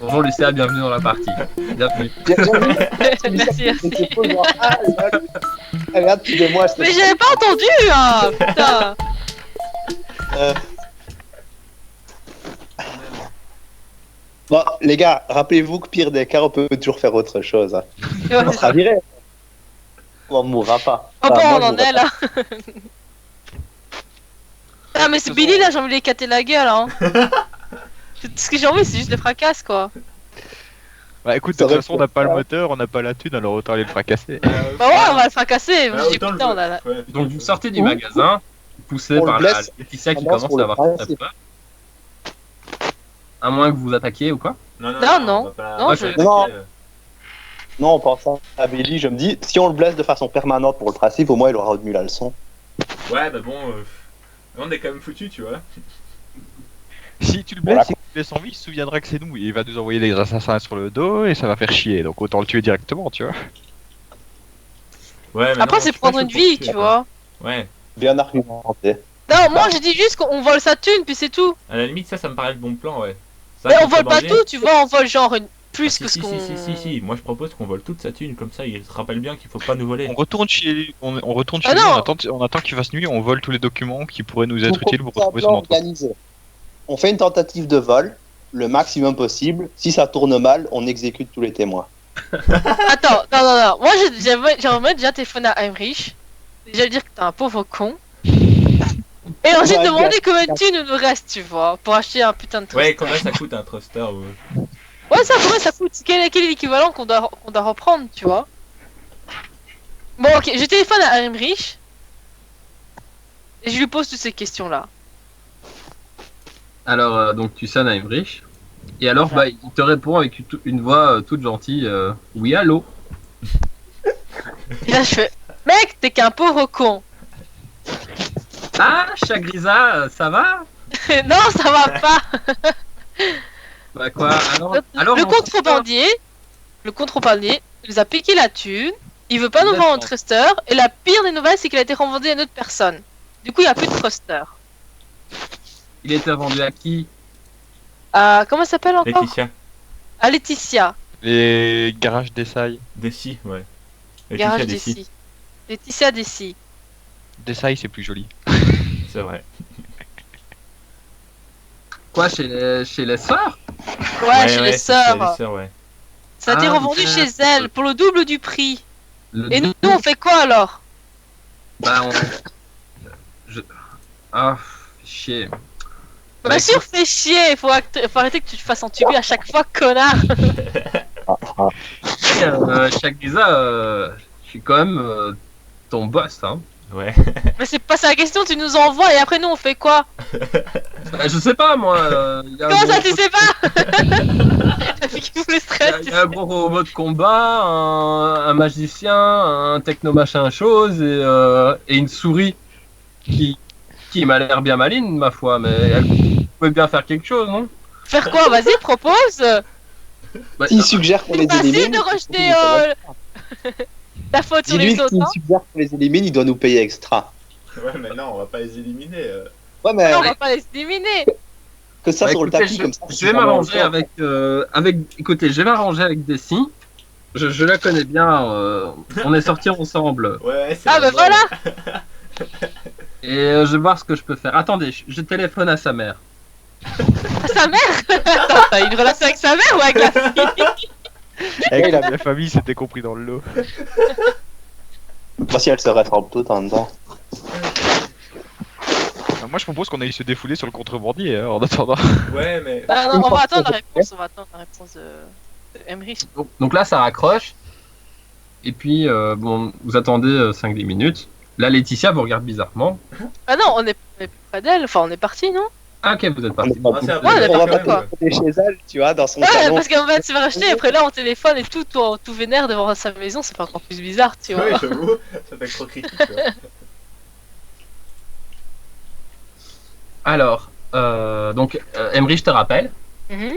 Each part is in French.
Bonjour Lucia, bienvenue dans la partie. Bienvenue. Merci. Regarde, tu de moi. Mais j'avais pas entendu, hein. Putain. Bon, les gars, rappelez-vous que pire des cas, on peut toujours faire autre chose. Hein. On sera viré. On mourra pas. Oh bon, moi, on en est là. Ah mais c'est Billy là, j'ai envie de lui éclater la gueule, hein. Ce que j'ai envie, c'est juste les fracasses, quoi. Bah écoute, de Ça toute va façon, on être n'a pas le ça. moteur, on n'a pas la thune, alors autant aller le fracasser. Bah ouais, on va le fracasser. Ah, Je dis autant le putain, on a la... ouais. Donc vous sortez du magasin, poussé On par le la blesse. Laetitia qui Tendance commence pour à le avoir très principe. peur. À moins que vous attaquiez ou quoi. Non, on va pas non, on va je- pas Non. l'attaquer, Non, en pensant à Billy, je me dis, si on le blesse de façon permanente pour le principe, au moins il aura retenu la leçon. Ouais, bah bon, on est quand même foutu, tu vois. Si tu le Voilà. blesses et que tu le laisses en vie, il se souviendra que c'est nous, et il va nous envoyer des assassins sur le dos, et ça va faire chier, donc autant le tuer directement, tu vois. Ouais, mais Après, non, c'est je suis pas prendre une chaud pour vie, tuer, tu quoi. vois. Ouais, Bien argumenté. Non, moi j'ai dit juste qu'on vole sa thune, puis c'est tout. à la limite, ça me paraît le bon plan, ouais. Ça, Mais on vole pas contrebandier- tout, tu vois, on vole genre une... Ah, plus si, que ce si, qu'on... si, moi je propose qu'on vole toute sa thune, comme ça il se rappelle bien qu'il faut pas nous voler. On retourne chez, on retourne Ah chez lui, non. on attend qu'il fasse nuit, on vole tous les documents qui pourraient nous Je être vous utiles pour propose un retrouver son plan entrepôt. organisé. On fait une tentative de vol, le maximum possible. Si ça tourne mal, on exécute tous les témoins. Attends, non. Moi j'aimerais déjà téléphoner à Heinrich. Déjà lui dire que t'es un pauvre con. Et ensuite Ouais, demander gars. combien de thunes il nous reste, tu vois, pour acheter un putain de truc. Ouais, combien ça coûte un thruster Ouais, ça, combien ça coûte? Quel est l'équivalent qu'on doit reprendre, tu vois? Bon, ok, je téléphone à Heinrich. Et je lui pose toutes ces questions-là. Alors donc tu sonnes à Emmerich. Et alors bah, il te répond avec une voix toute gentille. Oui, allô. Et là, je fais, mec, t'es qu'un pauvre con. Ah, Chagrisa, ça va? Non, ça va pas. Bah quoi? Alors Le mon contrebandier, il nous a piqué la thune. Il veut pas nous D'accord. vendre un thruster. Et la pire des nouvelles, c'est qu'il a été revendu à une autre personne. Du coup, il n'y a plus de thruster. il était vendu à qui? Comment elle s'appelle encore? Laetitia. À Laetitia. Les garages d'Essaï. Dessy, ouais. Garage Laetitia Dessy, Dessy. Laetitia Dessy. D'Essaï, c'est plus joli. c'est vrai. Quoi, chez les sœurs? Ouais, chez les c'est chez sœurs. les sœurs, ouais. Ça a été Ah, revendu merde. chez elle pour le double du prix. Le Et nous, double? on fait quoi alors? Bah Ah, chier. Bah, Bien sûr, fais chier. Faut arrêter que tu te fasses entuber à chaque fois, connard. Chagrisa, je suis quand même ton boss, hein. Ouais. Mais c'est pas ça la question, tu nous envoies et après nous on fait quoi? Bah, je sais pas, moi. Y a un Comment ça, gros- tu sais pas? T'as fait qu'il voulait y stress. a- y a un gros robot de combat, un magicien, un techno machin chose et une souris qui m'a l'air bien maline, ma foi, mais elle pouvait bien faire quelque chose, non? Faire quoi? Vas-y, propose. Bah, S'il suggère qu'on C'est les facile élimine, de rejeter la faute sur dis-lui les autres. s'il Hein. suggère qu'on les élimine, il doit nous payer extra. Ouais, mais non, on va pas les éliminer. Ouais, mais Non, on va pas les éliminer. que ça Bah, sur le écoutez, tapis, comme ça. je vais m'arranger avec. Écoutez, je vais m'arranger avec Dessy. Je la connais bien. On est sortis ensemble. Ouais, c'est Ah bah voilà. Et je vais voir ce que je peux faire. Attendez, je téléphone à sa mère. Sa mère. Attends, t'as une relation avec sa mère ou avec la fille? Avec la famille, c'était compris dans le lot. Moi, si elle se réforme toute en dedans. Moi, je propose qu'on aille se défouler sur le contrebandier, hein, en attendant. Ouais, mais. Bah non, on va attendre la réponse. On va attendre la réponse de Emmerich. Donc là, ça raccroche. Et puis, bon, vous attendez 5-10 minutes. Là, Laetitia vous regarde bizarrement. Ah non, on est plus près d'elle. Enfin, on est parti, non? Ah, ok, vous êtes parti. Ah, c'est un peu Ouais, on est On va parti, pas quoi. aller chez elle, tu vois, dans son Ouais, salon. parce qu'en fait, se faire acheter, après là, on téléphone et tout vénère devant sa maison, c'est pas encore plus bizarre, tu vois. Ouais, j'avoue, ça fait trop critique, tu vois. Alors, donc, Emmerich te rappelle. Mhm.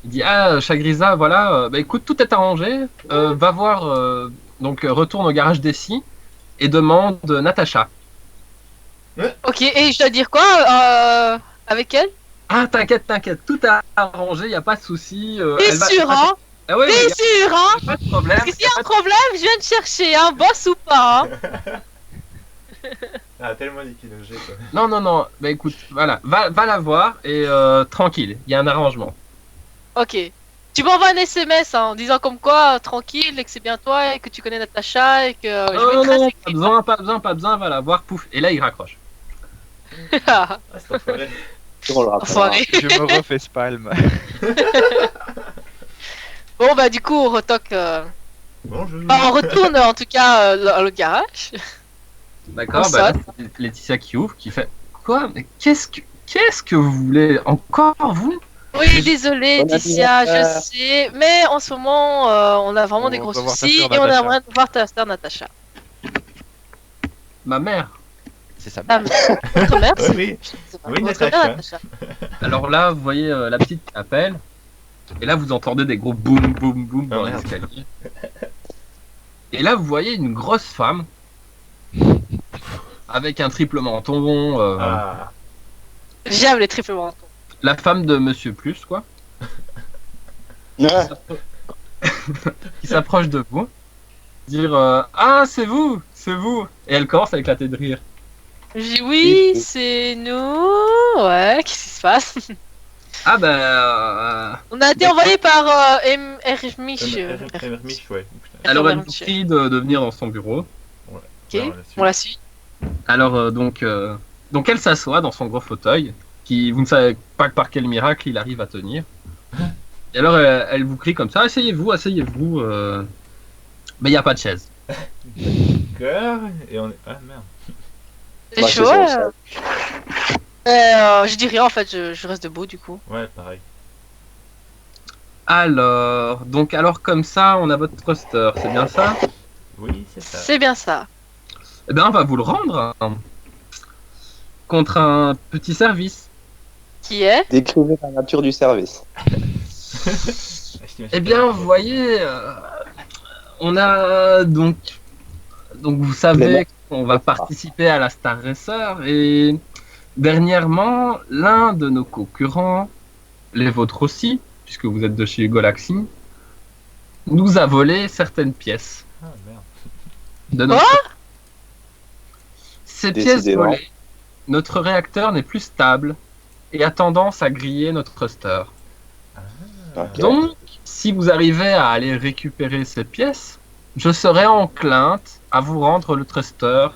Il dit ah Chagrisa voilà bah écoute tout est arrangé va voir donc retourne au garage d'Essy et demande Natacha. Ok, et je dois dire quoi avec elle? Ah, t'inquiète, tout est arrangé, y a pas de souci. T'es sûr, hein? Ah ouais, T'es sûr, hein? y a pas de problème. Parce que s'il y a un problème, je viens de chercher, hein, boss ou pas, hein? Ah, tellement d'équinogé, quoi. Non, bah écoute, voilà, va la voir et tranquille, il y a un arrangement. Ok. Tu m'envoies un SMS hein, en disant comme quoi, tranquille, et que c'est bien toi, et que tu connais Natacha, et que je vais Non, te tracer. pas besoin, va la voir, pouf, et là il raccroche. Ah, c'est enfoiré. On le rappellera. Enfoiré. Je me refais spalm. Bon, bah, du coup, on retoque. Bonjour. Enfin, on retourne en tout cas dans le garage. D'accord, Comme bah ça. là, c'est Laetitia qui ouvre, qui fait quoi? Mais qu'est-ce que vous voulez? Encore vous? Oui, désolé, Bon Ticia, anniversaire. je sais. Mais en ce moment, on a vraiment On des gros va voir ta soucis sœur et on Natacha. aimerait voir ta sœur Natacha. Ma mère. C'est ça. Ta Votre mère, c'est Oui. Oui, votre mère, Natacha. Alors là, vous voyez la petite qui appelle, et là vous entendez des gros boum boum boum Oh, dans merde. l'escalier. Et là vous voyez une grosse femme avec un triple menton, Ah. J'aime les triples mentons. la femme de Monsieur Plus quoi, Ah, qui s'approche de vous, dire ah c'est vous, et elle commence à éclater de rire. Je dis oui, c'est nous. Ouais, qu'est-ce qui se passe? Ah bah On a été envoyé par Hermich. Hermich, ouais. Putain. alors elle vous prie de venir dans son bureau. Ok, Ouais, on la suit. Alors donc elle s'assoit dans son gros fauteuil, qui vous ne savez pas par quel miracle il arrive à tenir. Et alors elle vous crie comme ça, asseyez-vous, mais il n'y a pas de chaise. Cœur, et on est. Ah merde. C'est bah, chaud. c'est ça. Je dis rien en fait, je reste debout du coup. Ouais, pareil. Alors comme ça, on a votre thruster, c'est bien ça? Oui, c'est ça. C'est bien ça. Eh bien on va vous le rendre hein, contre un petit service. Qui est? Décrivez la nature du service. Eh bien vous voyez, on a donc vous savez qu'on va participer à la Star Racer et dernièrement l'un de nos concurrents, les vôtres aussi, puisque vous êtes de chez Galaxy, nous a volé certaines pièces Ah merde. de notre... Ces pièces Décidément. volées, notre réacteur n'est plus stable et a tendance à griller notre thruster. Ok. Donc, si vous arrivez à aller récupérer ces pièces, je serai enclinte à vous rendre le thruster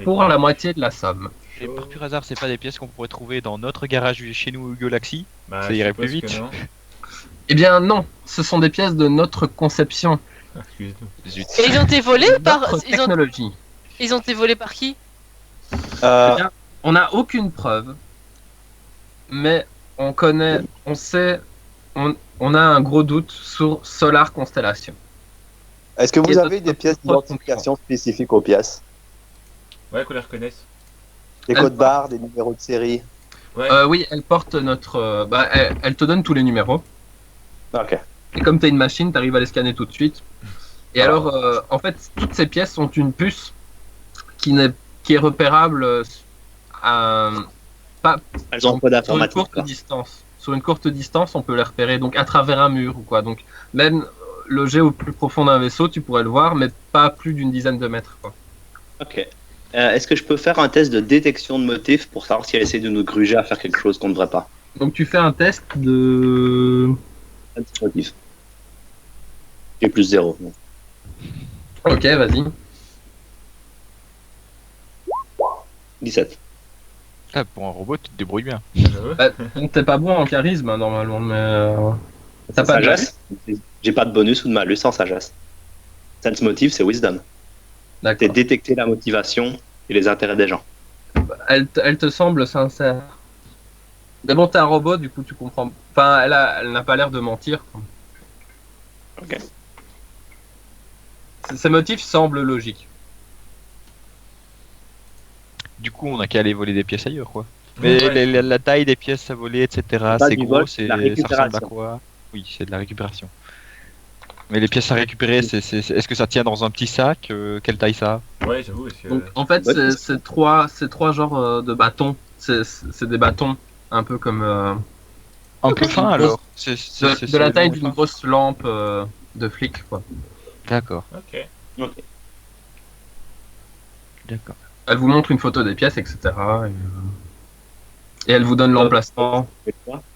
pour la moitié de la somme. Et par pur hasard, c'est pas des pièces qu'on pourrait trouver dans notre garage chez nous au Galaxy? Bah, Ça je irait suppose plus que vite. non. Eh bien non, ce sont des pièces de notre conception, Ah, excuse-nous. Zut. Et ils ont été volés de par. notre technologie. Ils ont été volés par qui? Euh, On n'a aucune preuve, mais on connaît, on sait, on a un gros doute sur Solar Constellation. Est-ce que Et vous avez d'autres- des pièces d'autres d'identification spécifiques aux pièces? Ouais, qu'on les reconnaisse. Des Elle- codes barres, des numéros de série? Ouais. Oui, elle porte notre, elle te donne tous les numéros. Ok. Et comme tu as une machine, tu arrives à les scanner tout de suite. Et Ah. alors, en fait, toutes ces pièces ont une puce qui est repérable pas Elles ont un peu sur une d'informatique. courte quoi. distance. Sur une courte distance, on peut les repérer, donc à travers un mur ou quoi. Donc même logé au plus profond d'un vaisseau, tu pourrais le voir, mais pas plus d'une dizaine de mètres. Quoi. Ok. Est-ce que je peux faire un test de détection de motif pour savoir si elle essaie de nous gruger à faire quelque chose qu'on ne devrait pas? Donc tu fais un test de... Un petit motif. J'ai plus 0. Ok, vas-y. 17. Ah, pour un robot, tu te débrouilles bien. J'avoue. Bah, donc t'es pas bon en charisme hein, normalement, mais... T'as pas de Sagesse? J'ai pas de bonus ou de malus en sagesse. Sense motive, c'est wisdom. C'est D'accord. détecter la motivation et les intérêts des gens. Elle te semble sincère. Mais bon, t'es un robot, du coup tu comprends. Enfin, elle n'a pas l'air de mentir. Quoi. Ok. Ses motifs semblent logiques. Du coup, on a qu'à aller voler des pièces ailleurs, quoi. Mais Ouais. la taille des pièces à voler, etc., Pas c'est du gros, vol, c'est la ça ressemble à récupération. quoi? Oui, c'est de la récupération. Mais les pièces à récupérer, est-ce que ça tient dans un petit sac? Quelle taille ça a? Ouais, j'avoue. Parce que... Donc en fait, bonne c'est trois genres de bâtons. C'est des bâtons un peu comme Un peu fin alors. de la taille d'une grosse lampe de flic, quoi. D'accord, Ok. d'accord. Elle vous montre une photo des pièces, etc. Et elle vous donne l'emplacement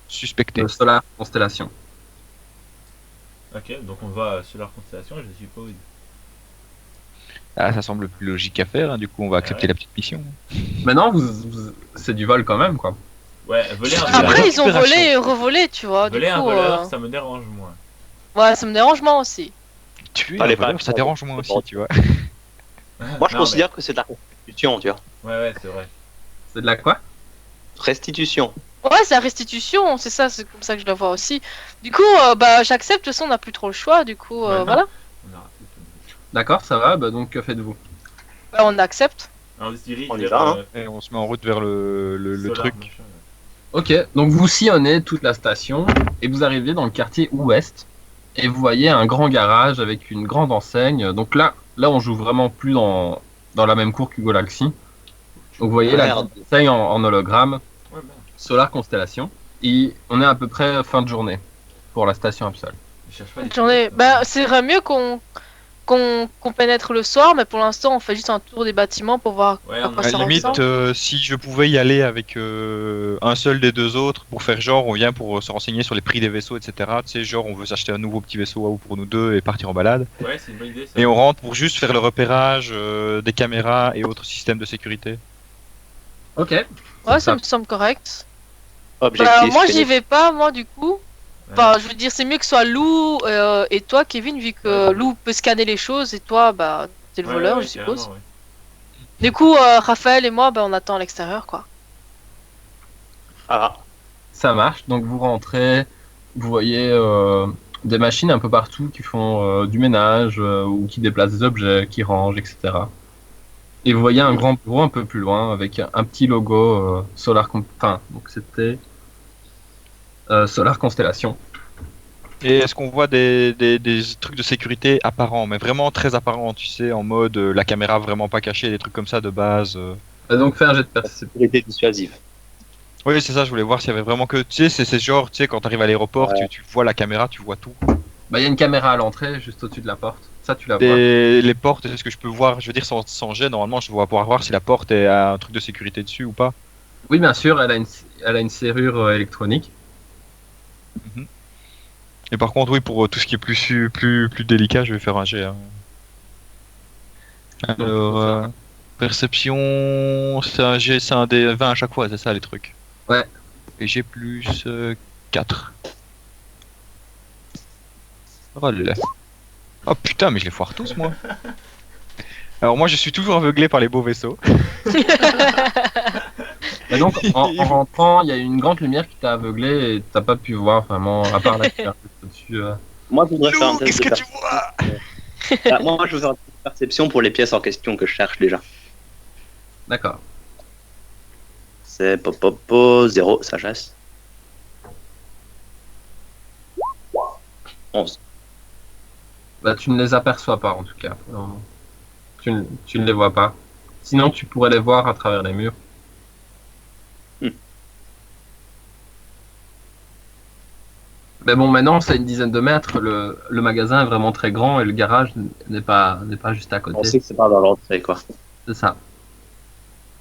Suspecté. de Solar Constellation. Ok, donc on va sur leur constellation, je suppose. Ah, ça semble le plus logique à faire, hein. Du coup on va accepter Ouais. la petite mission. Maintenant, c'est du vol quand même, quoi. Ouais, voler un Après, voleur. Après, ils ont récupération. volé et revolé, tu vois. Du Voler un coup, voleur, ça me dérange moins. ouais, ça me dérange moins aussi. Tuer Allez, un voleur, pas- ça dérange moins aussi, tu vois. Moi, je Non, considère que c'est de la restitution, tu vois. Ouais, c'est vrai. C'est de la quoi? Restitution. Ouais, c'est la restitution, c'est ça, c'est comme ça que je la vois aussi. Du coup, bah, j'accepte, de toute façon, on n'a plus trop le choix, du coup, Maintenant. voilà. On a raté tout. D'accord, ça va, bah donc que faites-vous? Bah, on accepte. Alors, on se dirige On y vers, va, hein. Et on se met en route vers le Solar, truc. machin, là. Ok, donc vous sillonnez toute la station et vous arrivez dans le quartier ouest et vous voyez un grand garage avec une grande enseigne. Donc là on joue vraiment plus dans la même cour qu'Hugo Galaxy. Donc vous voyez la Merde. grande enseigne en hologramme, Ouais, merde. Solar Constellation. Et on est à peu près fin de journée pour la station Absol. Je cherche pas les J'en ai... trucs, Bah, c'est vrai mieux qu'on pénètre le soir, mais pour l'instant, on fait juste un tour des bâtiments pour voir Ouais, à on quoi a À ça la limite, ressemble. si je pouvais y aller avec un seul des deux autres pour faire genre, on vient pour se renseigner sur les prix des vaisseaux, etc. Tu sais, genre, on veut s'acheter un nouveau petit vaisseau pour nous deux et partir en balade. Ouais, c'est une bonne idée ça. Et on rentre pour juste faire le repérage des caméras et autres systèmes de sécurité. Ok. Ouais, ça me semble correct. Objectif. Bah, moi, j'y pénétrer. vais pas, moi, du coup. Enfin, je veux dire, c'est mieux que ce soit Lou et toi, Kevin, vu que Ouais. Lou peut scanner les choses et toi, bah, t'es le Ouais, voleur, ouais, je suppose. carrément, ouais. Du coup, Raphaël et moi, bah, on attend à l'extérieur, quoi. Ah, Ça marche. Donc vous rentrez, vous voyez des machines un peu partout qui font du ménage ou qui déplacent des objets, qui rangent, etc. Et vous voyez un grand bureau un peu plus loin avec un petit logo enfin, donc c'était Solar Constellation. Et est-ce qu'on voit des trucs de sécurité apparents, mais vraiment très apparents, tu sais, en mode la caméra vraiment pas cachée, des trucs comme ça de base. Donc fais un jet de perception. sécurité dissuasive. Oui, c'est ça, je voulais voir s'il y avait vraiment que. Tu sais, c'est genre, tu sais, quand t'arrives à l'aéroport, Ouais. tu vois la caméra, tu vois tout. Bah il y a une caméra à l'entrée, juste au-dessus de la porte. Ça tu la vois. Et les portes, est-ce que je peux voir, je veux dire, sans jet, normalement, je vais pouvoir voir si la porte a un truc de sécurité dessus ou pas. Oui, bien sûr, elle a une serrure électronique. Et par contre, oui, pour tout ce qui est plus délicat, je vais faire un jet. Hein. Alors, perception, c'est un jet, c'est un des 20 à chaque fois, c'est ça les trucs. Ouais. Et j'ai plus 4. Oh là là. Oh putain, mais je les foire tous, moi. Alors moi, je suis toujours aveuglé par les beaux vaisseaux. Et donc en rentrant, il y a une grande lumière qui t'a aveuglé et t'as pas pu voir vraiment, à part la lumière au-dessus. Moi, je voudrais faire un Lou, test qu'est-ce de que tu vois moi, je voudrais un test de perception pour les pièces en question que je cherche déjà. D'accord. C'est 0, sagesse. 11. Bah tu ne les aperçois pas en tout cas. Non. Tu ne les vois pas. Sinon tu pourrais les voir à travers les murs. Mais bon, maintenant c'est une dizaine de mètres. Le magasin est vraiment très grand et le garage n'est pas juste à On côté. sait que c'est pas dans l'entrée, quoi. C'est ça.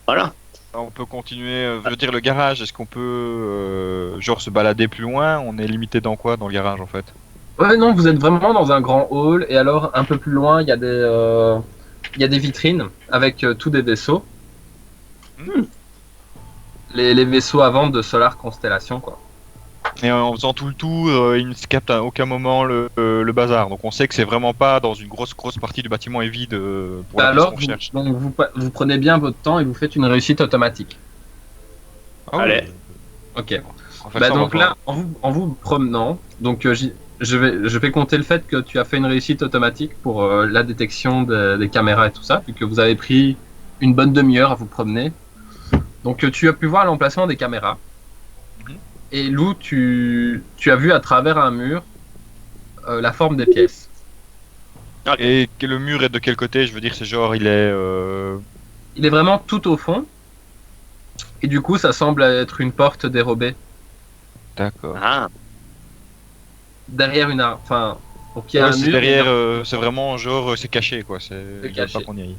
Voilà. On peut continuer, je veux dire, le garage, est-ce qu'on peut, genre, se balader plus loin? On est limité dans quoi, dans le garage, en fait? Ouais, non, vous êtes vraiment dans un grand hall et alors un peu plus loin, il y a des vitrines avec tous des vaisseaux. Les vaisseaux à vendre de Solar Constellation, quoi. Et en faisant tout le tour, il ne se capte à aucun moment le bazar. Donc on sait que c'est vraiment pas dans une grosse partie du bâtiment est vide pour la pièce Alors, qu'on cherche. donc vous prenez bien votre temps et vous faites une réussite automatique. Ah oui. Allez. Ok. On va faire Bah ça, donc on va là, en vous promenant, donc je vais compter le fait que tu as fait une réussite automatique pour la détection des caméras et tout ça, vu que vous avez pris une bonne demi-heure à vous promener. Donc tu as pu voir l'emplacement des caméras. Mhm. Et Lou, tu as vu à travers un mur la forme des pièces. Et que le mur est de quel côté? Je veux dire, c'est genre, il est. Il est vraiment tout au fond. Et du coup, ça semble être une porte dérobée. D'accord. Ah, Derrière une arme. Enfin, donc il y a Ouais, un c'est mur. derrière, c'est vraiment genre c'est caché quoi. C'est Ils veulent caché. pas qu'on y aille.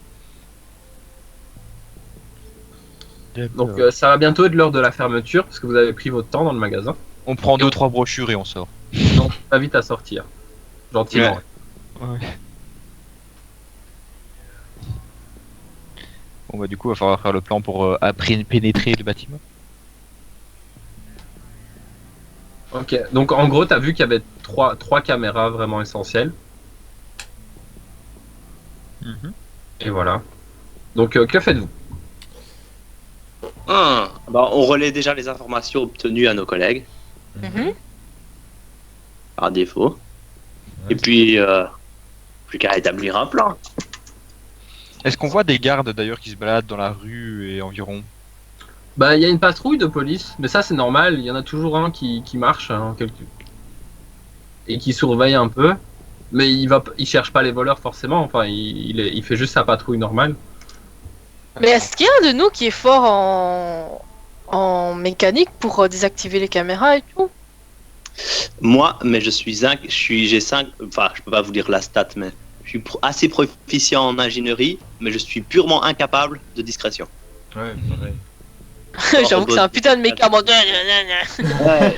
Donc ça va bientôt être l'heure de la fermeture, parce que vous avez pris votre temps dans le magasin. On prend 2-3 brochures et on sort. Donc pas vite à sortir. Gentiment. Ouais. Bon bah du coup, il va falloir faire le plan pour pénétrer le bâtiment. Ok, donc en gros, t'as vu qu'il y avait trois caméras vraiment essentielles. Et voilà. Donc que faites-vous? bah, on relaie déjà les informations obtenues à nos collègues, Mhm. par défaut. Ouais. Et puis, plus qu'à établir un plan. Est-ce qu'on voit des gardes d'ailleurs qui se baladent dans la rue et environ? Bah, il y a une patrouille de police, mais ça c'est normal, il y en a toujours un qui marche et qui surveille un peu. Mais il cherche pas les voleurs forcément, enfin il fait juste sa patrouille normale. Mais est-ce qu'il y a un de nous qui est fort en mécanique pour désactiver les caméras et tout? Moi, mais j'ai 5, enfin, je peux pas vous dire la stat, mais je suis assez proficient en ingénierie, mais je suis purement incapable de discrétion. Ouais, pareil. J'avoue que c'est un putain de mécament. Ouais,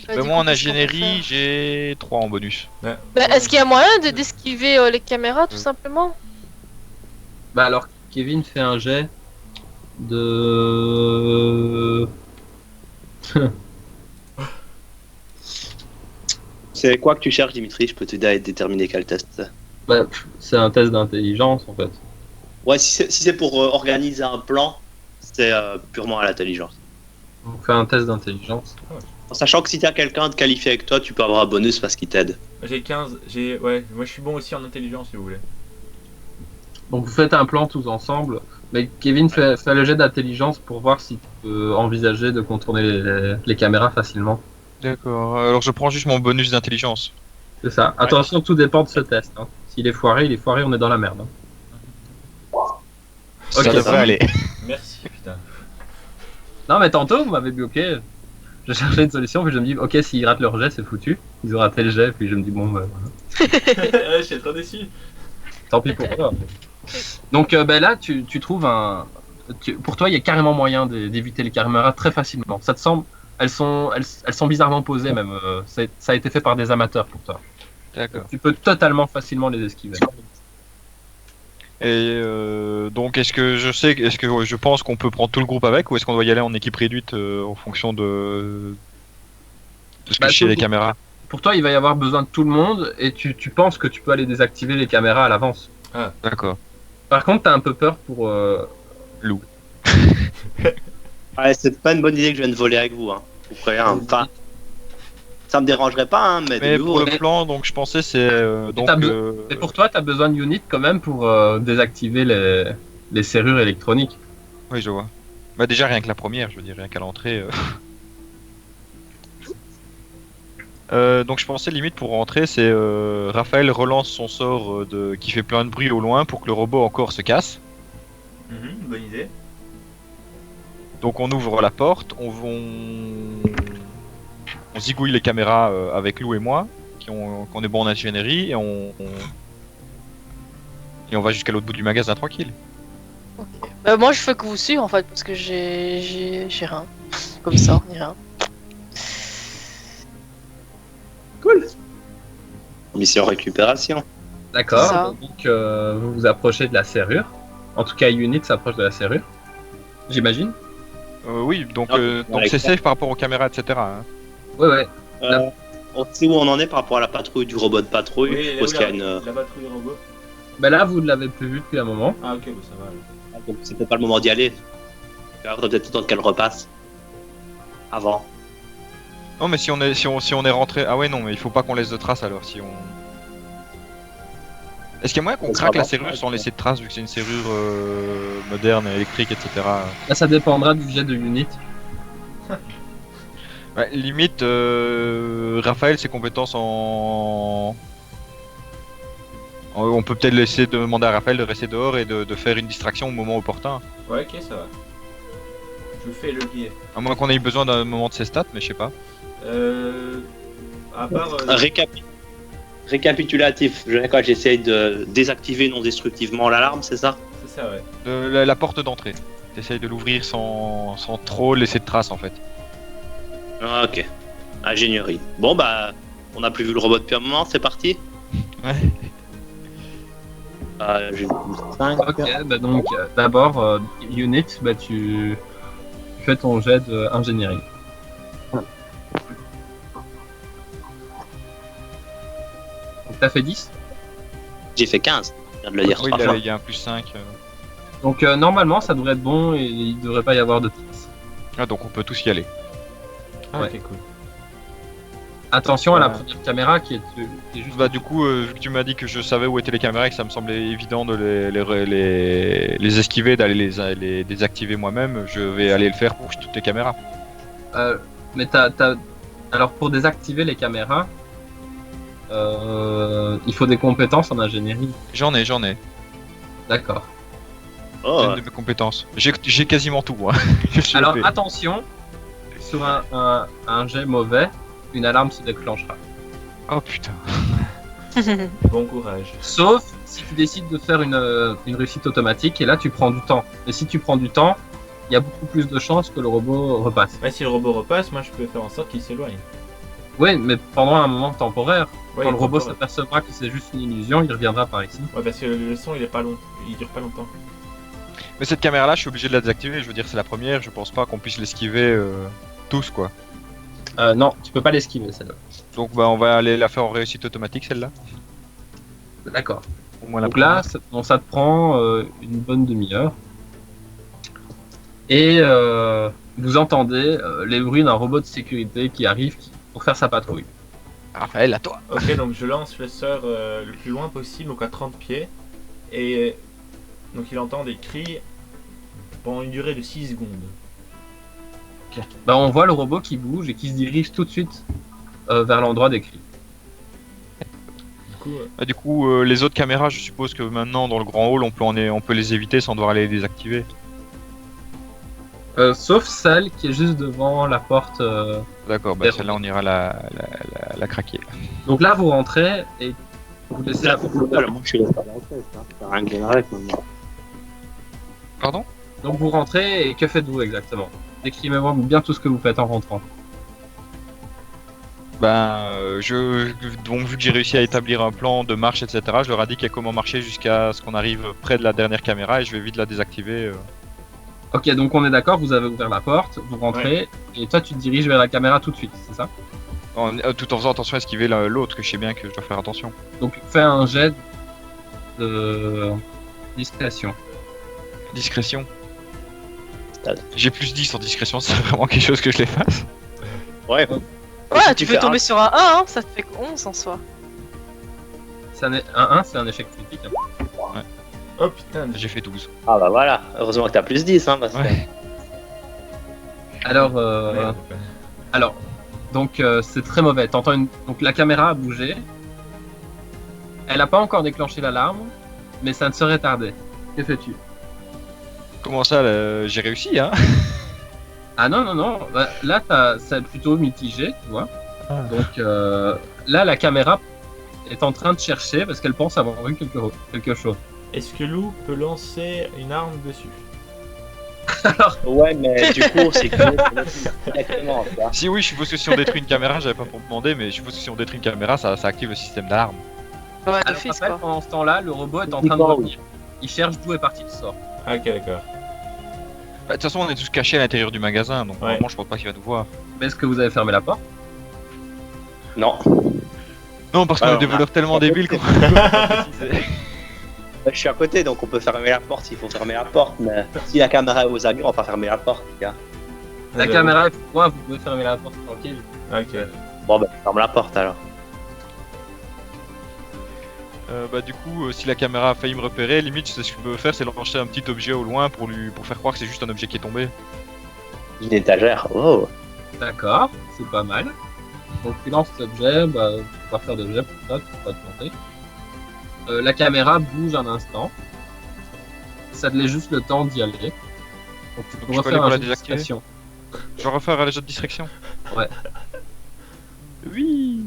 Mais moi en ingénierie, j'ai 3 en bonus. Ouais. Bah, est-ce qu'il y a moyen d'esquiver les caméras tout simplement? Bah alors Kevin fait un jet de... C'est quoi que tu cherches, Dimitri? Je peux t'aider à déterminer quel test. Bah, c'est un test d'intelligence en fait. Ouais, si c'est pour organiser un plan, c'est purement à l'intelligence. On fait un test d'intelligence. En sachant que si t'as quelqu'un de qualifié avec toi, tu peux avoir un bonus parce qu'il t'aide. J'ai 15, ouais, moi je suis bon aussi en intelligence si vous voulez. Donc vous faites un plan tous ensemble, mais Kevin fait le jet d'intelligence pour voir si tu peux envisager de contourner les caméras facilement. D'accord, alors je prends juste mon bonus d'intelligence. C'est ça. Attention, tout dépend de ce test. Hein. S'il est foiré, on est dans la merde. Hein. Ça Ok, devrait ça va. aller. Merci, putain. Non mais tantôt vous m'avez bloqué. Je cherchais une solution, puis je me dis ok s'ils ratent leur jet c'est foutu. Ils ont raté le jet, puis je me dis bon bah, voilà. Je suis trop déçu. Tant pis pour eux. Donc ben là tu trouves pour toi il y a carrément moyen d'éviter les caméras très facilement. Ça te semble elles sont bizarrement posées même. Ça a été fait par des amateurs pour toi. D'accord. Tu peux totalement facilement les esquiver. Et donc est-ce que je pense qu'on peut prendre tout le groupe avec ou est-ce qu'on doit y aller en équipe réduite en fonction de ce que Bah, je sais tout- des caméras? Pour toi il va y avoir besoin de tout le monde et tu penses que tu peux aller désactiver les caméras à l'avance. D'accord. Par contre t'as un peu peur pour Ouais, c'est pas une bonne idée que je vienne voler avec vous. Hein. Vous prévenez, hein. Enfin, ça me dérangerait pas, hein, mais, Mais de pour nouveau, le plan, donc je pensais c'est donc Et pour toi, tu as besoin de unit quand même pour désactiver les serrures électroniques. oui, je vois. Bah déjà rien que la première, je veux dire rien qu'à l'entrée. Donc je pensais limite pour rentrer, c'est Raphaël relance son sort qui fait plein de bruit au loin pour que le robot encore se casse. Bonne idée. Donc on ouvre la porte, on zigouille les caméras avec Lou et moi, qu'on est bon en ingénierie, et on va jusqu'à l'autre bout du magasin tranquille. Bah, moi je fais que vous suivre en fait parce que j'ai rien. Comme ça, ni rien. cool. Mission récupération. C'est D'accord. ça. Donc vous vous approchez de la serrure. En tout cas, Unit s'approche de la serrure. J'imagine. Oui, donc Ouais, c'est safe par rapport aux caméras, etc. hein. Ouais. On sait où on en est par rapport à la patrouille du robot de patrouille. Oui, je là, suppose où qu'il y a une. la patrouille robot. Ben là, vous ne l'avez plus vu depuis un moment. Ah ok, bah, ça va. Alors. Donc c'est peut-être pas le moment d'y aller. Il faudrait peut-être attendre qu'elle repasse. Avant. Non, mais si on est rentré, ah ouais non, mais il faut pas qu'on laisse de traces alors si on. Est-ce qu'il y a moyen qu'on Ça craque sera la bon. serrure sans laisser de traces vu que c'est une serrure moderne, électrique, etc. Là, ça dépendra du jet de Unit. Ouais, limite, Raphaël, ses compétences en On peut peut-être laisser demander à Raphaël de rester dehors et de faire une distraction au moment opportun. Ouais, ok, ça va. Je fais le guet. À moins qu'on ait eu besoin d'un moment de ses stats, mais je sais pas. À part. Récapitulatif, j'essaye de désactiver non destructivement l'alarme, c'est ça? C'est ça, ouais. La porte d'entrée. T'essayes de l'ouvrir sans trop laisser de traces en fait. Ah, ok. Ingénierie. Bon bah, on n'a plus vu le robot depuis un moment, c'est parti. Ouais. J'ai 5. Ok, bah donc d'abord, Unit, bah tu fais ton jet d'ingénierie. Donc t'as fait 10. J'ai fait 15. Je viens de le dire Oui, 3 fois. il y a un plus 5. Donc normalement ça devrait être bon et il devrait pas y avoir de traces. Ah, donc on peut tous y aller. Ah, Ouais. ok, cool. Attention à la première caméra qui est juste. Bah du coup, vu que tu m'as dit que je savais où étaient les caméras et que ça me semblait évident de les esquiver, d'aller les désactiver moi-même, je vais aller le faire pour toutes les caméras. Mais alors pour désactiver les caméras, il faut des compétences en ingénierie. J'en ai. D'accord. Oh, Une de mes compétences. J'ai quasiment tout. Hein. Je suis Alors OP. attention, sur un jet mauvais, une alarme se déclenchera. Oh putain. Bon courage. Sauf si tu décides de faire une réussite automatique et là tu prends du temps. Et si tu prends du temps, il y a beaucoup plus de chances que le robot repasse. Ouais, si le robot repasse, moi je peux faire en sorte qu'il s'éloigne. Oui, mais pendant un moment temporaire. Ouais, Quand le robot temporaire. s'apercevra que c'est juste une illusion, il reviendra par ici. Ouais, parce que le son il est pas long. Il dure pas longtemps. Mais cette caméra-là, je suis obligé de la désactiver. Je veux dire, c'est la première. Je pense pas qu'on puisse l'esquiver tous quoi. Non, tu peux pas l'esquiver celle-là. Donc bah on va aller la faire en réussite automatique celle-là. D'accord. Au moins la Donc là, ça te prend une bonne demi-heure. Et vous entendez les bruits d'un robot de sécurité qui arrive pour faire sa patrouille. Raphaël, à toi. Ok, donc je lance le sort le plus loin possible, donc à 30 pieds. Et donc il entend des cris pendant une durée de 6 secondes. Bah, on voit le robot qui bouge et qui se dirige tout de suite vers l'endroit des cris. Du coup, Les autres caméras, je suppose que maintenant dans le grand hall, on peut les éviter sans devoir les désactiver. Sauf celle qui est juste devant la porte. D'accord, bah D'accord. celle-là on ira la craquer. Donc là, vous rentrez et vous laissez la porte. moi je suis resté à l'entrée, ça. Ça a rien que avec maintenant. Pardon? Donc vous rentrez et que faites-vous exactement? Décrivez-moi bien tout ce que vous faites en rentrant. Donc vu que j'ai réussi à établir un plan de marche, etc., je leur indique comment marcher jusqu'à ce qu'on arrive près de la dernière caméra et je vais vite la désactiver. Ok, donc on est d'accord, vous avez ouvert la porte, vous rentrez, et toi tu te diriges vers la caméra tout de suite, c'est ça? Tout en faisant attention à esquiver l'autre, que je sais bien que je dois faire attention. Donc fais un jet de discrétion. Discrétion. Stade. J'ai plus 10 en discrétion, c'est vraiment quelque chose que je les fasse. Ouais. Ouais, Si tu tu peux fais tomber un- sur un 1, hein, ça te fait 11 en soi. Un 1, c'est un échec critique. Hein. oh putain, J'ai fait 12. Ah bah voilà, heureusement que t'as plus 10, hein, parce que... Ouais. Alors, merde. donc c'est très mauvais. Donc la caméra a bougé. Elle a pas encore déclenché l'alarme, mais ça ne serait tardé. Que fais-tu? Comment ça, j'ai réussi, hein? Ah non. Bah, là, c'est plutôt mitigé, tu vois. Ah. Donc là, la caméra est en train de chercher parce qu'elle pense avoir vu quelque chose. Est-ce que Lou peut lancer une arme dessus? Ouais, mais du coup, c'est que... Exactement, tu vois. Si oui, je suppose que si on détruit une caméra, j'avais pas pour demander, mais je suppose que si on détruit une caméra, ça active le système d'alarme. Ouais, Alors, d'office Raphaël, quoi. pendant ce temps-là, le robot est en train de revenir. Il cherche d'où est parti le sort. Ah, ok, d'accord. Bah, de toute façon, on est tous cachés à l'intérieur du magasin, donc Ouais. normalement, je pense pas qu'il va nous voir. Mais est-ce que vous avez fermé la porte? Non. Non, parce qu'on est Alors, des voleurs tellement ah, débiles qu'on peut pas préciser. Je suis à côté, donc on peut fermer la porte s'il faut fermer la porte, mais si la caméra est aux aguets, on va pas fermer la porte, les gars. La caméra est pour moi, vous pouvez fermer la porte tranquille. Ok. Bon, bah, ferme la porte alors. Bah du coup, si la caméra a failli me repérer, limite, ce que je peux faire, c'est lancer un petit objet au loin pour faire croire que c'est juste un objet qui est tombé. Une étagère, oh. D'accord, c'est pas mal. Donc tu lances cet objet, bah, tu vas faire des objets pour ça, tu peux pas te planter. La caméra bouge un instant. Ça te laisse juste le temps d'y aller. Donc tu peux je peux refaire aller pour un la jeu de désactiver discrétion. Je vais refaire les jeux de distraction. Ouais. Oui.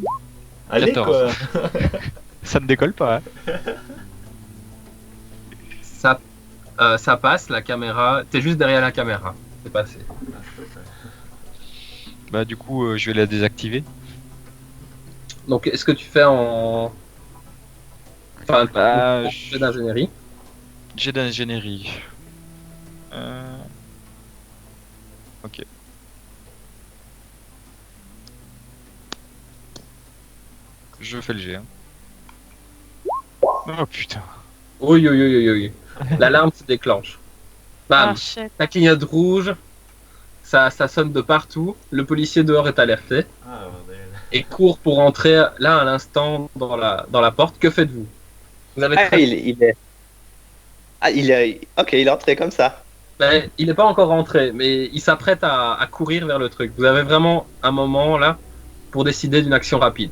Allez 14. quoi. Ça ne décolle pas. Hein. Ça passe, la caméra. T'es juste derrière la caméra. C'est passé. Bah du coup, je vais la désactiver. Donc, est-ce que tu fais en. Enfin, Bah, jeu d'ingénierie. J'ai d'ingénierie. Ok. Je fais le G. Hein. Oh putain. Oui, oui, oui, oui, oui. L'alarme se déclenche. Bam, Ah, shit. la clignote rouge. Ça sonne de partout. Le policier dehors est alerté Ah bordel. et court pour entrer là à l'instant dans la porte. Que faites-vous? Vous avez Ah, très... il est. Ah, il est. Ok, il est entré comme ça. Ben, il n'est pas encore rentré, mais il s'apprête à courir vers le truc. Vous avez vraiment un moment là pour décider d'une action rapide.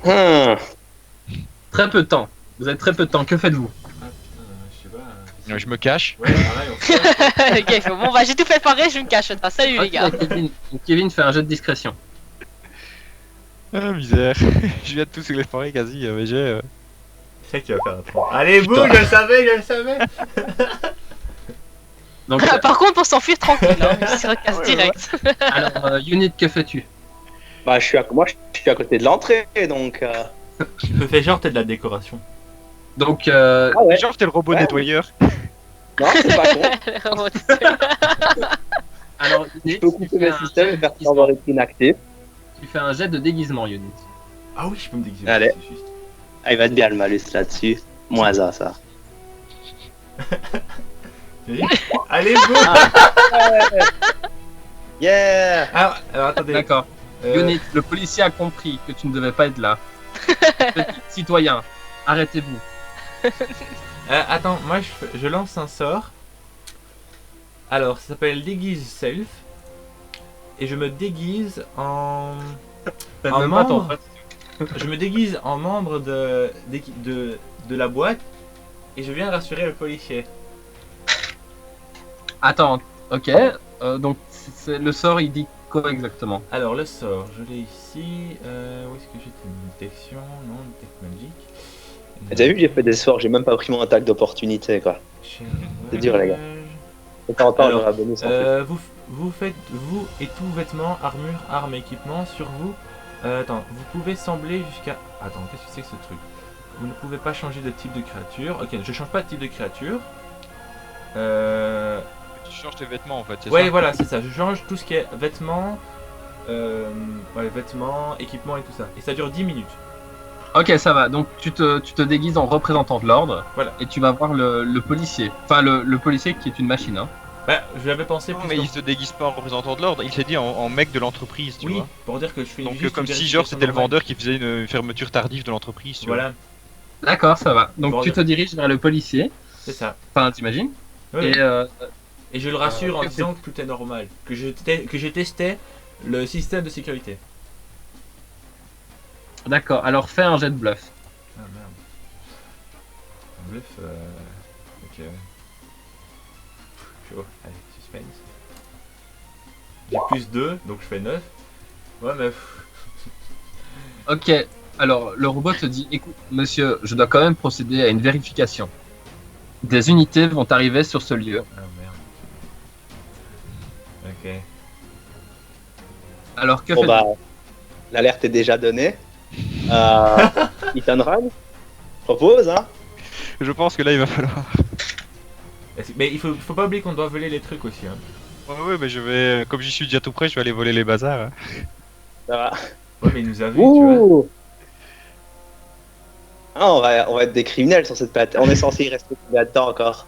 Hmm. Très peu de temps. Vous avez très peu de temps. Que faites-vous? Ah putain, je sais pas. Je me cache. Ouais, pareil, on fait. Ok, il fait, bon, bah j'ai tout fait pareil, je me cache. Salut les Ok, gars. Kevin fait un jeu de discrétion. Ah misère. Je viens de tous les forêts quasi, mais j'ai. C'est ça qui va faire un trou. Allez, boum, je le savais, je le savais. Donc, Par contre, pour s'enfuir tranquille, hein, il se recasse Ouais, direct. alors, Unit, que fais-tu? Bah, moi, je suis à côté de l'entrée, donc. Tu peux faire genre t'es de la décoration. Donc, Ah ouais. Genre t'es le robot Ouais. nettoyeur. Non, c'est pas con. alors Unit, Je peux couper mes systèmes et faire semblant d'être inactif. tu fais un jet de déguisement, Unit. Ah oui, je peux me déguiser. Allez. C'est juste. Ah, il va être bien le malus là-dessus. Moins un, ça. Allez, boum. Yeah! Ah, alors attendez. D'accord. Euh, Unit, le policier a compris que tu ne devais pas être là. Petit citoyen, arrêtez-vous. attends, moi je lance un sort. Alors, ça s'appelle Déguise Self. Et je me déguise en. Faites En même pas ton membre. Je me déguise en membre de la boîte. Et je viens rassurer le policier. Attends, ok. Donc, le sort, il dit quoi exactement? Alors, le sort, je l'ai ici. Où est-ce que j'ai une détection? Non, une tech magique. T'as vu, j'ai fait des sorts, j'ai même pas pris mon attaque d'opportunité, quoi. C'est dur, les gars. De temps en temps, Alors, j'aurai un bonus en plus. vous faites, vous et tout vêtements, armure, armes, équipements sur vous. Attends, vous pouvez sembler jusqu'à... Attends, qu'est-ce que c'est que ce truc? Vous ne pouvez pas changer de type de créature. Ok, je change pas de type de créature. Tu changes tes vêtements en fait, c'est Ouais, ça? voilà, c'est ça. Je change tout ce qui est vêtements, vêtements, équipements et tout ça. Et ça dure 10 minutes. Ok, ça va. Donc, tu te déguises en représentant de l'ordre. Voilà. Et tu vas voir le policier. Enfin, le policier qui est une machine. Hein. Bah, je l'avais pensé Non, plus mais comme- il se déguise pas en représentant de l'ordre, il s'est dit en mec de l'entreprise, tu Oui, vois. pour dire que je fais Donc juste comme une si genre vérification c'était le normale. vendeur qui faisait une fermeture tardive de l'entreprise, tu vois. Voilà, D'accord, ça va. Donc, Bon, tu te diriges vers le policier. c'est ça. Enfin, t'imagines. Ouais, Et Et je le rassure en que disant que tout est normal, que j'ai testé le système de sécurité. d'accord. Alors, fais un jet de bluff. Ah merde. Un bluff, ok. Chaud, allez, suspense. J'ai plus 2, donc je fais 9. Ouais, mais. Ok. Alors, le robot te dit, écoute, monsieur, je dois quand même procéder à une vérification. Des unités vont arriver sur ce lieu. Ah merde. Ok. Alors, que Bon, faites-vous? bah, l'alerte est déjà donnée. Ethan Run, je propose, hein. Je pense que là il va falloir. Mais il faut pas oublier qu'on doit voler les trucs aussi. Hein. Ouais, mais je vais, comme j'y suis déjà tout près, je vais aller voler les bazars. Hein. Ça va. Ouais, mais il nous a vus, tu vois. Ouh! Ah, on va être des criminels sur cette planète. On est censé y rester combien de temps encore?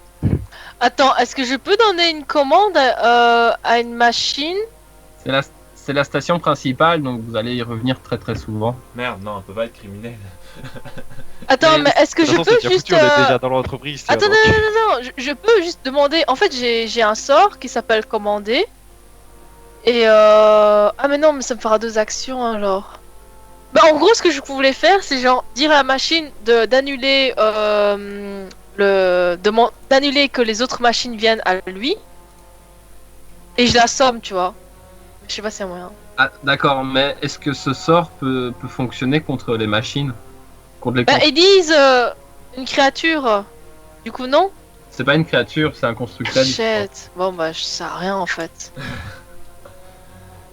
Attends, est-ce que je peux donner une commande à une machine? C'est la station principale, donc vous allez y revenir très très souvent. Merde, non, on peut pas être criminel. Attends, Mais- mais est-ce que De je toute façon, peux c'est déjà juste... foutu, on est déjà dans l'entreprise. tu vois, Attends, non, donc. non, non, non, je peux juste demander... En fait, j'ai un sort qui s'appelle commander. Et Ah mais non, mais ça me fera 2 actions alors. Bah, en gros, ce que je voulais faire, c'est genre dire à la machine d'annuler d'annuler que les autres machines viennent à lui. Et je l'assomme, tu vois. Je sais pas si c'est un moyen. Ah, d'accord, mais est-ce que ce sort peut fonctionner contre les machines? Contre les Bah, ils disent une créature. Du coup, non? C'est pas une créature, c'est un constructeur. Shit. Bon, bah, je sais rien en fait.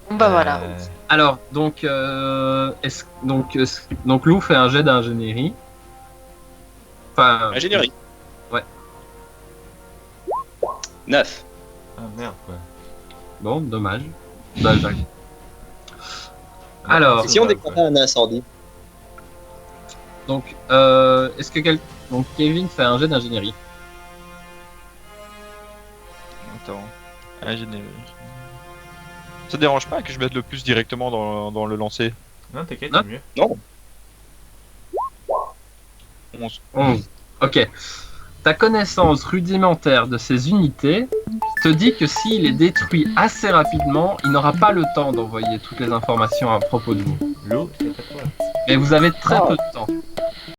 Bon, bah, voilà. Alors, donc, donc Lou fait un jet d'ingénierie. Enfin, Ingénierie. Ouais. 9. Ah merde quoi. bon, dommage. Bah, Alors, Si on déclenchait un incendie. donc, est-ce que donc Kevin fait un jet d'ingénierie? Attends. Ingénierie. Ça te dérange pas que je mette le plus directement dans le lancer? Non, t'inquiète, Non. c'est mieux. Non. 11. 11. Ok. Ta connaissance rudimentaire de ces unités te dit que s'il est détruit assez rapidement, il n'aura pas le temps d'envoyer toutes les informations à propos de vous. L'eau, c'est pas toi. Mais vous avez très peu de temps.